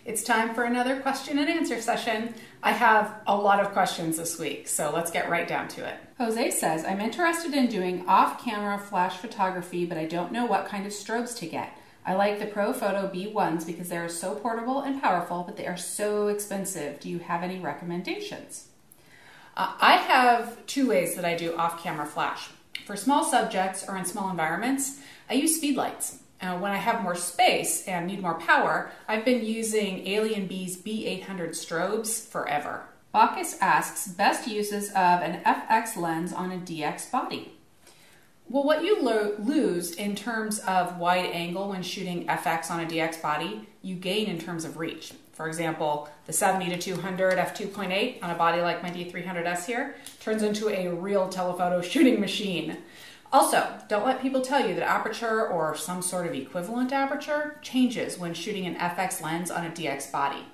It's time for another question and answer session. I have a lot of questions this week, so let's get right down to it. Jose says, I'm interested in doing off-camera flash photography, but I don't know what kind of strobes to get. I like the ProPhoto B1s because they are so portable and powerful, but they are so expensive. Do you have any recommendations? I have two ways that I do off-camera flash. For small subjects or in small environments, I use speed lights. When I have more space and need more power, I've been using Alien Bee's B800 Strobes forever. Bacchus asks, best uses of an FX lens on a DX body. Well, what you lose in terms of wide angle when shooting FX on a DX body, you gain in terms of reach. For example, the 70-200 f2.8 on a body like my D300S here turns into a real telephoto shooting machine. Also, don't let people tell you that aperture or some sort of equivalent aperture changes when shooting an FX lens on a DX body.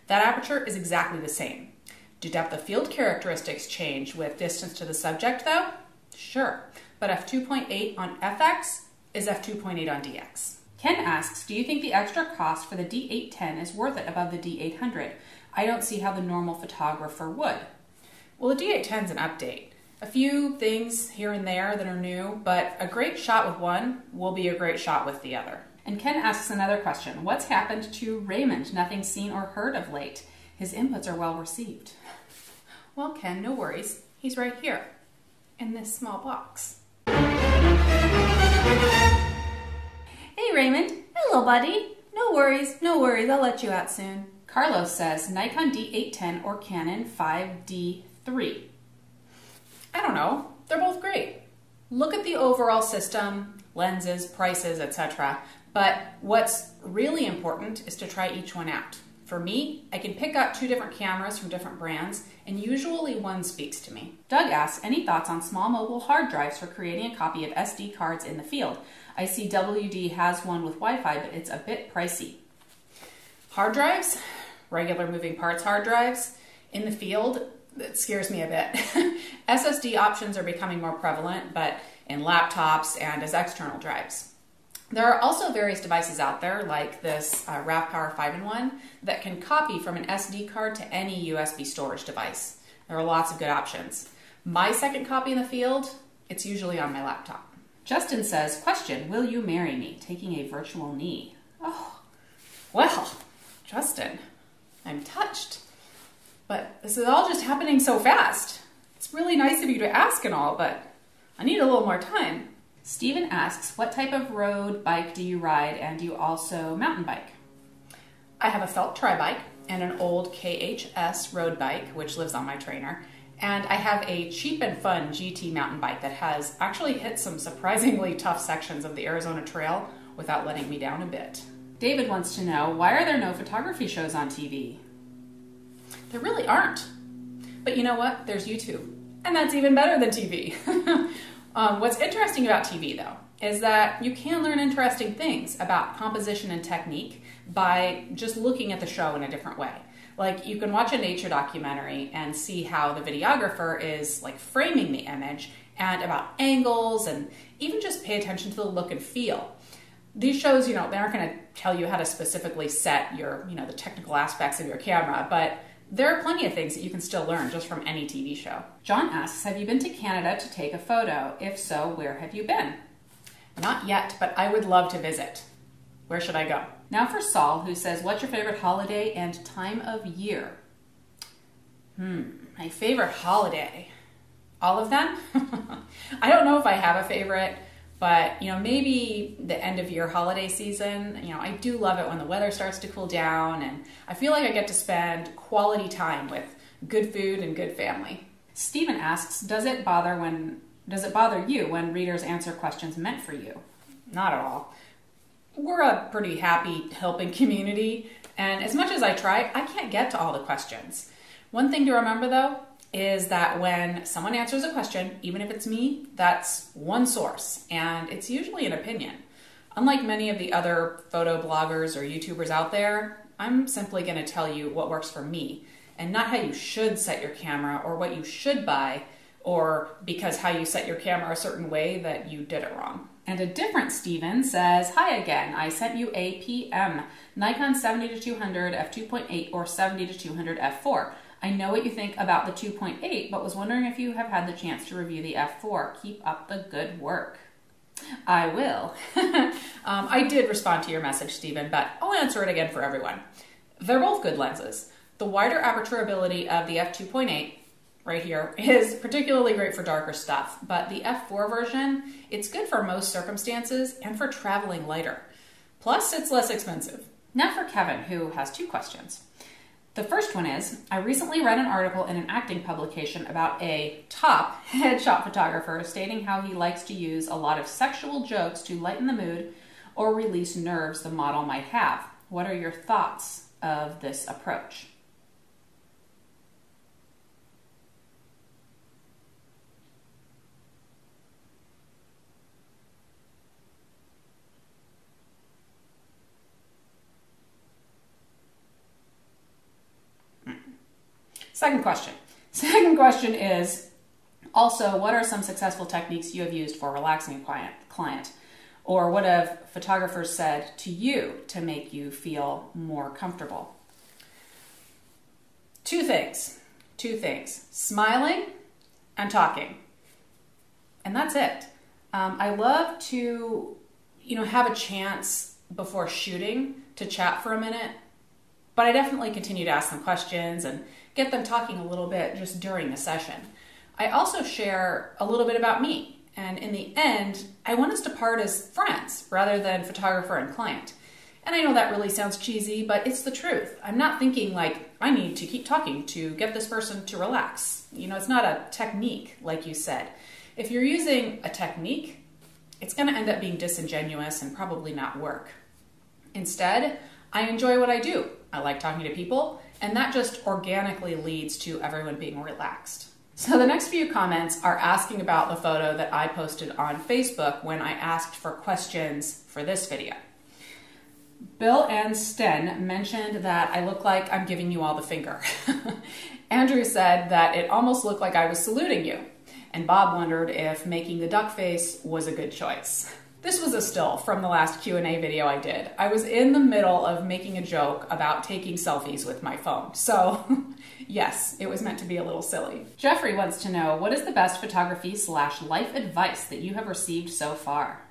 That aperture is exactly the same. Do depth of field characteristics change with distance to the subject though? Sure, but f2.8 on FX is f2.8 on DX. Ken asks, do you think the extra cost for the D810 is worth it above the D800? I don't see how the normal photographer would. Well, the D810 is an update. A few things here and there that are new, but a great shot with one will be a great shot with the other. And Ken asks another question. What's happened to Raymond? Nothing seen or heard of late. His inputs are well received. Well, Ken, no worries. He's right here in this small box. Hey, Raymond. Hello, buddy. No worries. I'll let you out soon. Carlos says Nikon D810 or Canon 5D3. I don't know. They're both great. Look at the overall system, lenses, prices, etc. But what's really important is to try each one out. For me, I can pick up two different cameras from different brands, and usually one speaks to me. Doug asks, any thoughts on small mobile hard drives for creating a copy of SD cards in the field? I see WD has one with Wi-Fi, but it's a bit pricey. Hard drives, regular moving parts hard drives, in the field, it scares me a bit. SSD options are becoming more prevalent, but in laptops and as external drives. There are also various devices out there, like this RAV Power 5-in-1, that can copy from an SD card to any USB storage device. There are lots of good options. My second copy in the field, it's usually on my laptop. Justin says, question, will you marry me? Taking a virtual knee. Oh, well, Justin, I'm touched. But this is all just happening so fast. It's really nice of you to ask and all, but I need a little more time. Stephen asks, what type of road bike do you ride, and do you also mountain bike? I have a felt tri-bike and an old KHS road bike, which lives on my trainer. And I have a cheap and fun GT mountain bike that has actually hit some surprisingly tough sections of the Arizona Trail without letting me down a bit. David wants to know, why are there no photography shows on TV? There really aren't. But you know what? There's YouTube. And that's even better than TV. What's interesting about TV, though, is that you can learn interesting things about composition and technique by just looking at the show in a different way. Like, you can watch a nature documentary and see how the videographer is like framing the image, and about angles, and even just pay attention to the look and feel. These shows, they aren't going to tell you how to specifically set your, the technical aspects of your camera, but there are plenty of things that you can still learn just from any TV show. John asks, have you been to Canada to take a photo? If so, where have you been? Not yet, but I would love to visit. Where should I go? Now for Saul, who says, what's your favorite holiday and time of year? My favorite holiday. All of them? I don't know if I have a favorite, but maybe the end of year holiday season. I do love it when the weather starts to cool down, and I feel like I get to spend quality time with good food and good family. Stephen asks, does it bother you when readers answer questions meant for you? Not at all. We're a pretty happy, helping community, and as much as I try, I can't get to all the questions. One thing to remember, though, is that when someone answers a question, even if it's me, that's one source, and it's usually an opinion. Unlike many of the other photo bloggers or YouTubers out there, I'm simply going to tell you what works for me, and not how you should set your camera or what you should buy, or because how you set your camera a certain way that you did it wrong. And a different Steven says, hi again, I sent you a PM, Nikon 70-200 f2.8 or 70-200 f4. I know what you think about the 2.8, but was wondering if you have had the chance to review the f4. Keep up the good work. I will. I did respond to your message, Stephen, but I'll answer it again for everyone. They're both good lenses. The wider aperture ability of the f2.8 right here is particularly great for darker stuff, but the f4 version, it's good for most circumstances and for traveling lighter. Plus, it's less expensive. Now for Kevin, who has two questions. The first one is, I recently read an article in an acting publication about a top headshot photographer stating how he likes to use a lot of sexual jokes to lighten the mood or release nerves the model might have. What are your thoughts of this approach? Second question is also, what are some successful techniques you have used for relaxing a client? Or what have photographers said to you to make you feel more comfortable? Two things, smiling and talking. And that's it. I love to, have a chance before shooting to chat for a minute, but I definitely continue to ask them questions and get them talking a little bit just during the session. I also share a little bit about me, and in the end, I want us to part as friends rather than photographer and client. And I know that really sounds cheesy, but it's the truth. I'm not thinking like I need to keep talking to get this person to relax. It's not a technique, like you said. If you're using a technique, it's going to end up being disingenuous and probably not work. Instead, I enjoy what I do. I like talking to people, and that just organically leads to everyone being relaxed. So the next few comments are asking about the photo that I posted on Facebook when I asked for questions for this video. Bill and Sten mentioned that I look like I'm giving you all the finger. Andrew said that it almost looked like I was saluting you. And Bob wondered if making the duck face was a good choice. This was a still from the last Q&A video I did. I was in the middle of making a joke about taking selfies with my phone. So yes, it was meant to be a little silly. Jeffrey wants to know, what is the best photography/life advice that you have received so far?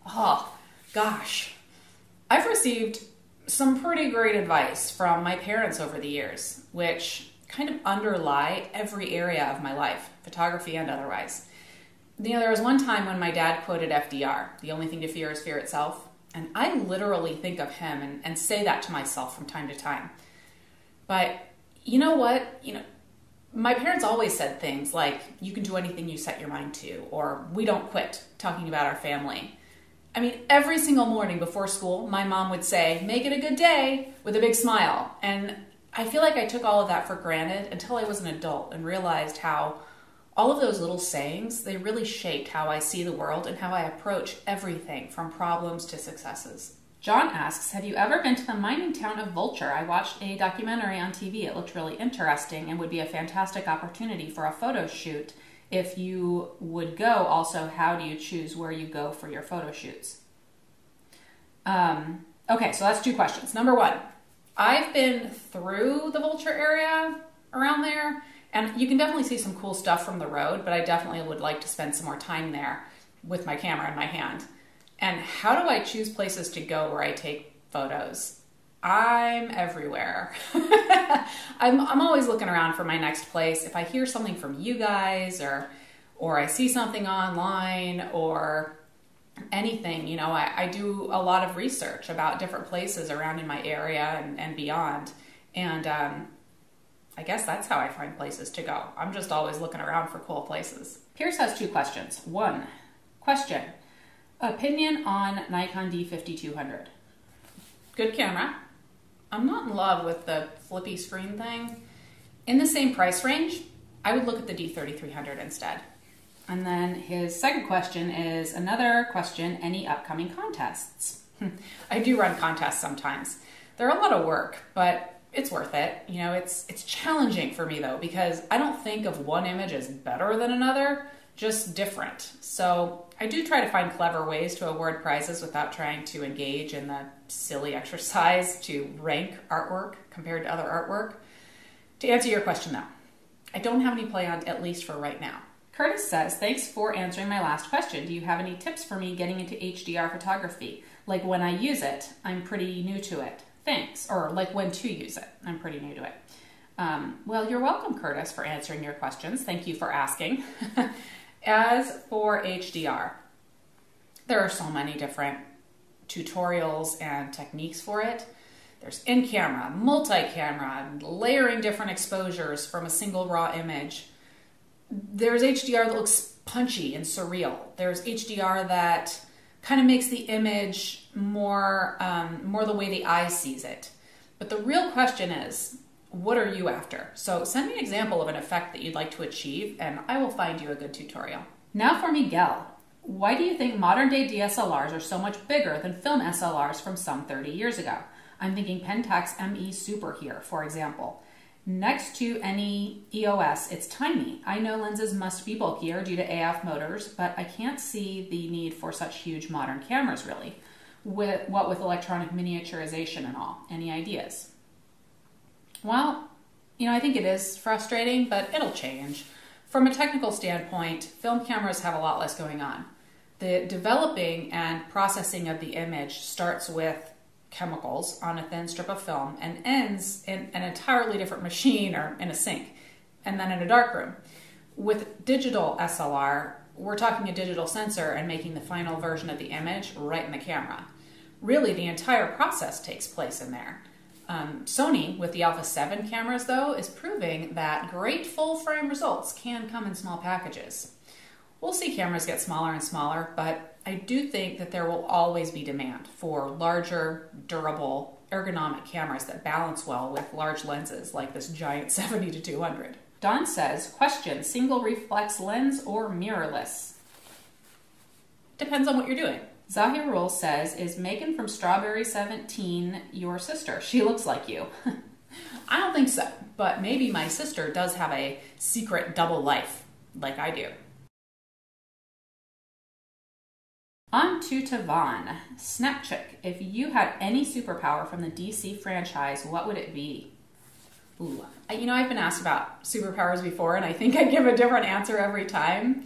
Oh, gosh. I've received some pretty great advice from my parents over the years, which kind of underlie every area of my life, photography and otherwise. There was one time when my dad quoted FDR, the only thing to fear is fear itself. And I literally think of him and say that to myself from time to time. But you know what? My parents always said things like, you can do anything you set your mind to, or we don't quit, talking about our family. I mean, every single morning before school, my mom would say, make it a good day, with a big smile. And I feel like I took all of that for granted until I was an adult and realized how all of those little sayings, they really shaped how I see the world and how I approach everything from problems to successes. John asks, have you ever been to the mining town of Vulture? I watched a documentary on TV. It looked really interesting and would be a fantastic opportunity for a photo shoot. If you would go, also, how do you choose where you go for your photo shoots? Okay, so that's two questions. Number one, I've been through the Vulture area around there, and you can definitely see some cool stuff from the road, but I definitely would like to spend some more time there with my camera in my hand. And how do I choose places to go where I take photos? I'm everywhere. I'm always looking around for my next place. If I hear something from you guys or I see something online or anything, I do a lot of research about different places around in my area and beyond. And I guess that's how I find places to go. I'm just always looking around for cool places. Pierce has two questions. One, question. Opinion on Nikon D5200. Good camera. I'm not in love with the flippy screen thing. In the same price range, I would look at the D3300 instead. And then his second question is another question, any upcoming contests? I do run contests sometimes. They're a lot of work, but it's worth it. It's challenging for me though, because I don't think of one image as better than another, just different. So I do try to find clever ways to award prizes without trying to engage in the silly exercise to rank artwork compared to other artwork. To answer your question though, I don't have any planned, at least for right now. Curtis says, thanks for answering my last question. Do you have any tips for me getting into HDR photography? Like when I use it, I'm pretty new to it. Thanks. Or like when to use it. I'm pretty new to it. Well, you're welcome, Curtis, for answering your questions. Thank you for asking. As for HDR, there are so many different tutorials and techniques for it. There's in-camera, multi-camera, layering different exposures from a single raw image. There's HDR that looks punchy and surreal. There's HDR that kind of makes the image more the way the eye sees it. But the real question is, what are you after? So send me an example of an effect that you'd like to achieve, and I will find you a good tutorial. Now for Miguel. Why do you think modern day DSLRs are so much bigger than film SLRs from some 30 years ago? I'm thinking Pentax ME Super here, for example. Next to any EOS, it's tiny. I know lenses must be bulkier due to AF motors, but I can't see the need for such huge modern cameras, really. What with electronic miniaturization and all. Any ideas? Well, I think it is frustrating, but it'll change. From a technical standpoint, film cameras have a lot less going on. The developing and processing of the image starts with chemicals on a thin strip of film and ends in an entirely different machine or in a sink, and then in a darkroom. With digital SLR, we're talking a digital sensor and making the final version of the image right in the camera. Really, the entire process takes place in there. Sony, with the Alpha 7 cameras though, is proving that great full-frame results can come in small packages. We'll see cameras get smaller and smaller, but I do think that there will always be demand for larger, durable, ergonomic cameras that balance well with large lenses like this giant 70-200. Don says, question, single reflex lens or mirrorless? Depends on what you're doing. Zahir Rule says, is Megan from Strawberry 17 your sister? She looks like you. I don't think so, but maybe my sister does have a secret double life like I do. On to Tavon. SnapChick, if you had any superpower from the DC franchise, what would it be? Ooh, I've been asked about superpowers before, and I think I give a different answer every time.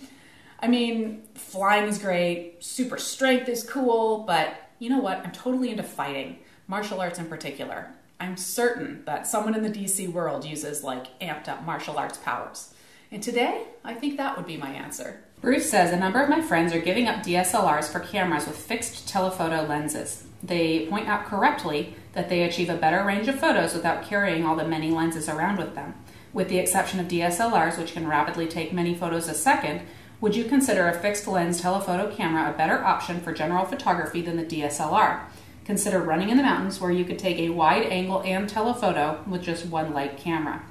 I mean, flying is great, super strength is cool, but you know what? I'm totally into fighting, martial arts in particular. I'm certain that someone in the DC world uses amped up martial arts powers. And today, I think that would be my answer. Bruce says, a number of my friends are giving up DSLRs for cameras with fixed telephoto lenses. They point out correctly that they achieve a better range of photos without carrying all the many lenses around with them. With the exception of DSLRs, which can rapidly take many photos a second, would you consider a fixed lens telephoto camera a better option for general photography than the DSLR? Consider running in the mountains where you could take a wide angle and telephoto with just one light camera.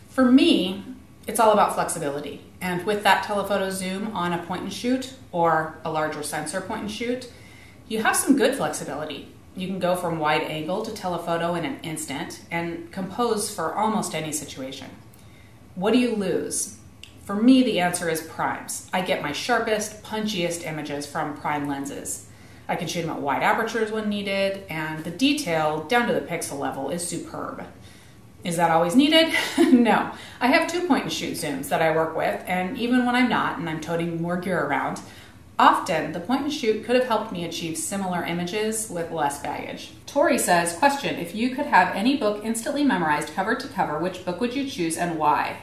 For me, it's all about flexibility. And with that telephoto zoom on a point and shoot or a larger sensor point and shoot, you have some good flexibility. You can go from wide angle to telephoto in an instant and compose for almost any situation. What do you lose? For me, the answer is primes. I get my sharpest, punchiest images from prime lenses. I can shoot them at wide apertures when needed, and the detail, down to the pixel level, is superb. Is that always needed? No. I have 2 point and shoot zooms that I work with, and even when I'm not and I'm toting more gear around, often the point and shoot could have helped me achieve similar images with less baggage. Tori says, question, if you could have any book instantly memorized cover to cover, which book would you choose and why?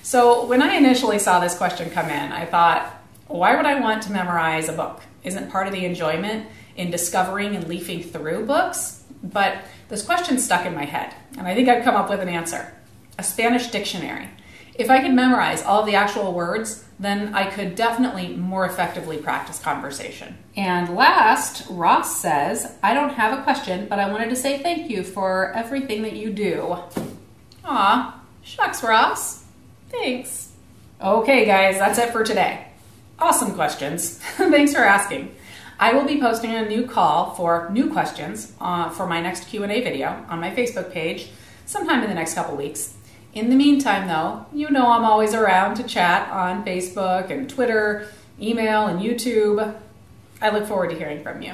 So when I initially saw this question come in, I thought, why would I want to memorize a book? Isn't part of the enjoyment in discovering and leafing through books? But this question stuck in my head, and I think I've come up with an answer. A Spanish dictionary. If I could memorize all of the actual words, then I could definitely more effectively practice conversation. And last, Ross says, I don't have a question, but I wanted to say thank you for everything that you do. Aw, shucks, Ross. Thanks. Okay, guys, that's it for today. Awesome questions. Thanks for asking. I will be posting a new call for new questions for my next Q&A video on my Facebook page sometime in the next couple weeks. In the meantime, though, I'm always around to chat on Facebook and Twitter, email and YouTube. I look forward to hearing from you.